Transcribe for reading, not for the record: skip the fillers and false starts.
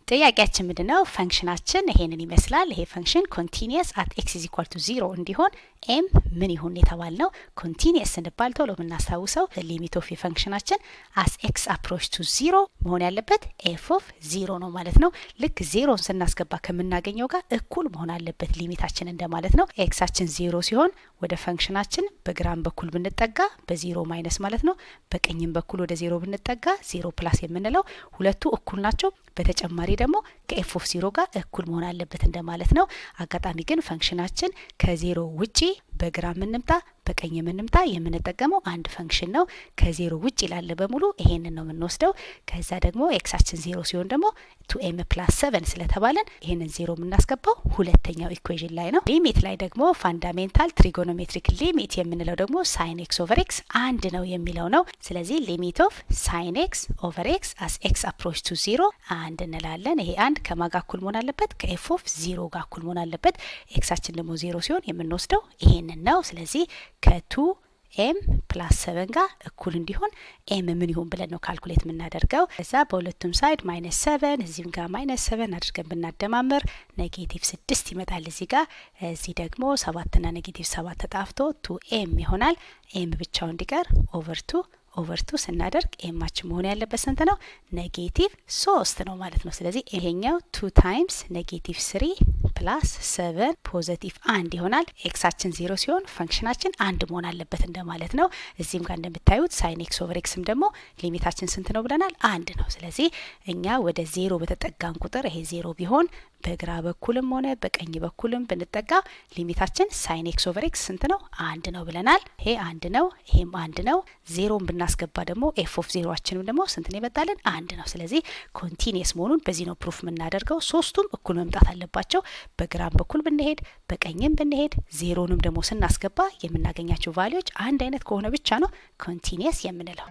ጥያቄያችን ምንድነው? ፈንክሽናችን ይሄንን ይመስላል። ይሄ ፈንክሽን ኮንቲኒየስ አት x = 0 እንዲሆን m ምን ይሁን የተባልነው። ኮንቲኒየስ ስንባል ቶሎ የምናስታውሰው ሊሚት ኦፍ የፈንክሽናችን as x approach to 0 መሆን ያለበት f of 0 ነው ማለት ነው። ልክ 0ን ስናስገባ ከምናገኘው ጋር እኩል መሆን አለበት ሊሚታችን እንደማለት ነው። ኤክሳችን 0 ሲሆን ወደ ፈንክሽናችን በግራም በኩል ብንጠጋ በ0 ማይነስ ማለት ነው። በቀኝም በኩል ወደ 0 ብንጠጋ 0 ፕላስ የምንለው ሁለቱ እኩል ናቸው። በተጨማሪ ደግሞ ከኤፍ ኦፍ 0 ጋር እኩል መሆን አለበት እንደማለት ነው። አጋጣሚ ግን ፈንክሽናችን ከ0 ውጪ በግራም እንምጣ በቀኝም እንምጣ የምንጠቀመው አንድ ፈንክሽን ነው። ከ0 ውጪ ላለ በሙሉ ይሄንን ነው የምንወስደው። ከዛ ደግሞ ኤክሳችን 0 ሲሆን ደግሞ 2m + 7 ስለተባለን ይሄንን 0 የምናስገባው ሁለተኛው ኢኩዌሽን ላይ ነው። ሊሚት ላይ ደግሞ ፋንዳሜንታል ትሪጎኖሜትሪክ ሊሚት የምንለው ደግሞ sin x over x አንድ ነው የሚለው ነው። ስለዚህ ሊሚት ኦፍ sin x over x as x approach to 0 አንድ እንላለን። ይሄ አንድ ከማጋ እኩል መሆን አለበት ከኤፍ ኦፍ 0 ጋር እኩል መሆን አለበት። ኤክሳችን ደግሞ 0 ሲሆን የምንወስደው ይሄንን ነው። ስለዚህ ከ2m + 7 ጋር እኩል እንዲሆን m ምን ይሁን ብለን ነው ካልኩሌት የምናደርገው። ከዛ በሁለቱም ሳይድ -7 እዚህም ጋር -7 አድርገን ብናደማምር -6 ይመጣል እዚህ ጋር። እዚህ ደግሞ 7 እና -7 ተጣፍቶ 2m ይሆናል። m ብቻው እንዲቀር ኦቨር 2 ስናደርግ ኤማችን መሆን ያለበት ስንት ነው? -3 ነው ማለት ነው። ስለዚህ ይሄኛው 2 ታይምስ -3 ፕላስ 7 ፖዚቲቭ 1 ይሆናል። ኤክሳችን 0 ሲሆን ፈንክሽናችን አንድ መሆን አለበት እንደማለት ነው። እዚህም ጋር እንደምታዩት ሳይን ኤክስ ኦቨር ኤክስም ደግሞ ሊሚታችን ስንት ነው ብለናል? አንድ ነው። ስለዚህ እኛ ወደ 0 በተጠጋን ቁጥር ይሄ 0 ቢሆን በግራ በኩልም ሆነ በቀኝ በኩልም ብንጠጋ ሊሚታችን ሳይን ኤክስ ኦቨር ኤክስ ስንት ነው? አንድ ነው ብለናል። ይሄ አንድ ነው፣ ይሄም አንድ ነው። 0ን ብናስገባ ደግሞ ኤፍ ኦፍ 0አችንም ደግሞ ስንት ነው ይመጣልን? አንድ ነው። ስለዚህ ኮንቲኒየስ መሆኑን በዚህ ነው ፕሩፍ የምናደርገው። ሶስቱም እኩል መምጣት አለባቸው። በግራም በኩል ብንሄድ በቀኝም ብንሄድ 0ንም ደግሞ ስናስገባ የምናገኛቸው ቫልዩዎች አንድ አይነት ከሆነ ብቻ ነው ኮንቲኒየስ የምንለው።